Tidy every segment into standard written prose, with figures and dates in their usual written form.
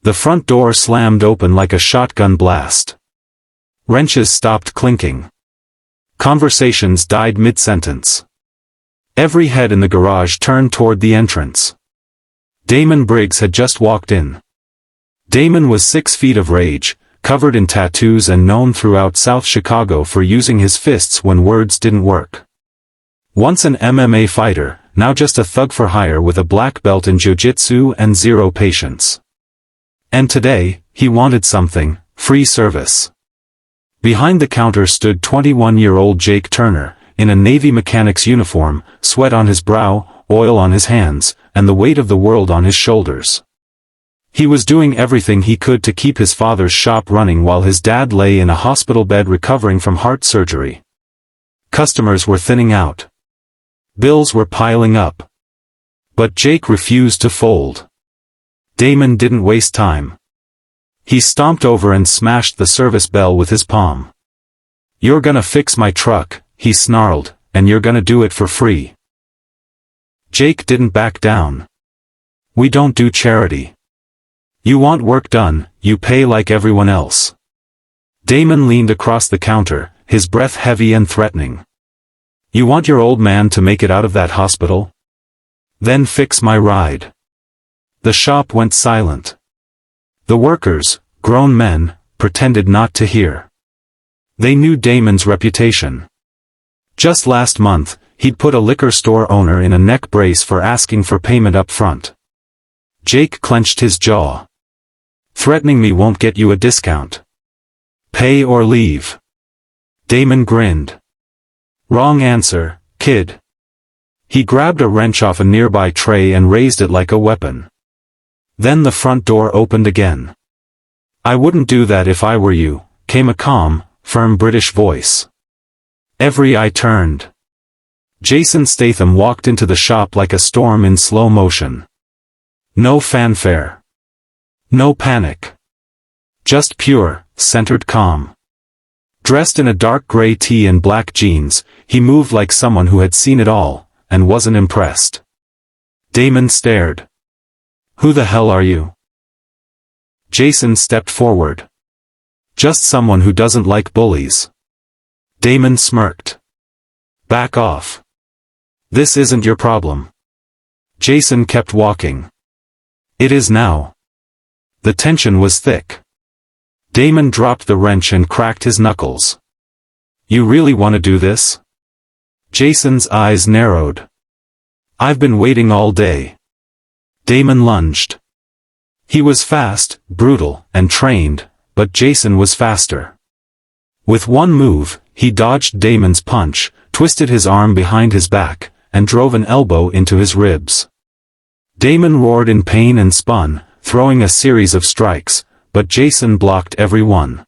The front door slammed open like a shotgun blast. Wrenches stopped clinking. Conversations died mid-sentence. Every head in the garage turned toward the entrance. Damon Briggs had just walked in. Damon was 6 feet of rage, covered in tattoos and known throughout South Chicago for using his fists when words didn't work. Once an MMA fighter, now just a thug for hire with a black belt in jiu-jitsu and zero patience. And today, he wanted something: free service. Behind the counter stood 21-year-old Jake Turner, in a Navy mechanic's uniform, sweat on his brow, oil on his hands, and the weight of the world on his shoulders. He was doing everything he could to keep his father's shop running while his dad lay in a hospital bed recovering from heart surgery. Customers were thinning out. Bills were piling up. But Jake refused to fold. Damon didn't waste time. He stomped over and smashed the service bell with his palm. "You're gonna fix my truck," he snarled, "and you're gonna do it for free." Jake didn't back down. "We don't do charity. You want work done, you pay like everyone else." Damon leaned across the counter, his breath heavy and threatening. "You want your old man to make it out of that hospital? Then fix my ride." The shop went silent. The workers, grown men, pretended not to hear. They knew Damon's reputation. Just last month, he'd put a liquor store owner in a neck brace for asking for payment up front. Jake clenched his jaw. "Threatening me won't get you a discount. Pay or leave." Damon grinned. "Wrong answer, kid." He grabbed a wrench off a nearby tray and raised it like a weapon. Then the front door opened again. "I wouldn't do that if I were you," came a calm, firm British voice. Every eye turned. Jason Statham walked into the shop like a storm in slow motion. No fanfare. No panic. Just pure, centered calm. Dressed in a dark gray tee and black jeans, he moved like someone who had seen it all, and wasn't impressed. Damon stared. "Who the hell are you?" Jason stepped forward. "Just someone who doesn't like bullies." Damon smirked. "Back off. This isn't your problem." Jason kept walking. "It is now." The tension was thick. Damon dropped the wrench and cracked his knuckles. "You really want to do this?" Jason's eyes narrowed. "I've been waiting all day." Damon lunged. He was fast, brutal, and trained, but Jason was faster. With one move, he dodged Damon's punch, twisted his arm behind his back, and drove an elbow into his ribs. Damon roared in pain and spun, throwing a series of strikes, but Jason blocked every one.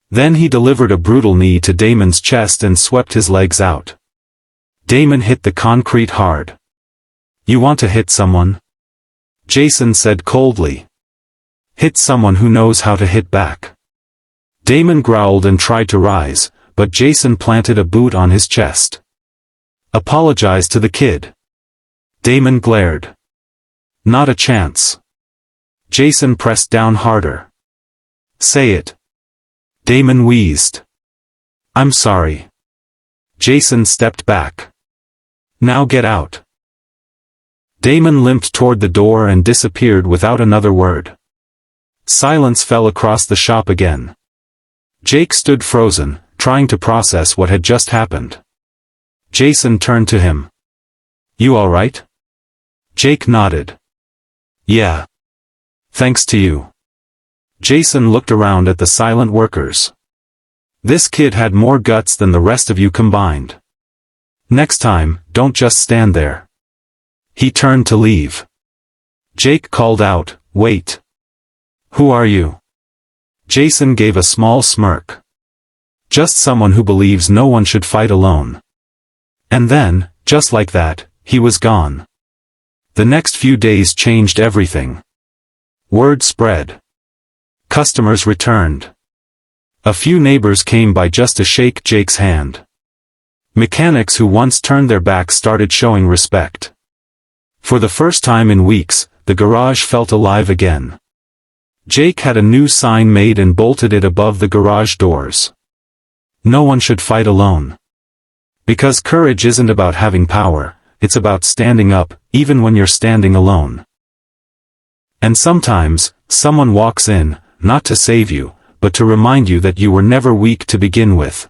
Then he delivered a brutal knee to Damon's chest and swept his legs out. Damon hit the concrete hard. "You want to hit someone?" Jason said coldly. "Hit someone who knows how to hit back." Damon growled and tried to rise, but Jason planted a boot on his chest. "Apologize to the kid." Damon glared. "Not a chance." Jason pressed down harder. "Say it." Damon wheezed. "I'm sorry." Jason stepped back. "Now get out." Damon limped toward the door and disappeared without another word. Silence fell across the shop again. Jake stood frozen, trying to process what had just happened. Jason turned to him. "You all right?" Jake nodded. "Yeah. Thanks to you." Jason looked around at the silent workers. "This kid had more guts than the rest of you combined. Next time, don't just stand there." He turned to leave. Jake called out, "Wait. Who are you?" Jason gave a small smirk. "Just someone who believes no one should fight alone." And then, just like that, he was gone. The next few days changed everything. Word spread. Customers returned. A few neighbors came by just to shake Jake's hand. Mechanics who once turned their backs started showing respect. For the first time in weeks, the garage felt alive again. Jake had a new sign made and bolted it above the garage doors. No one should fight alone. Because courage isn't about having power, it's about standing up, even when you're standing alone. And sometimes, someone walks in, not to save you, but to remind you that you were never weak to begin with.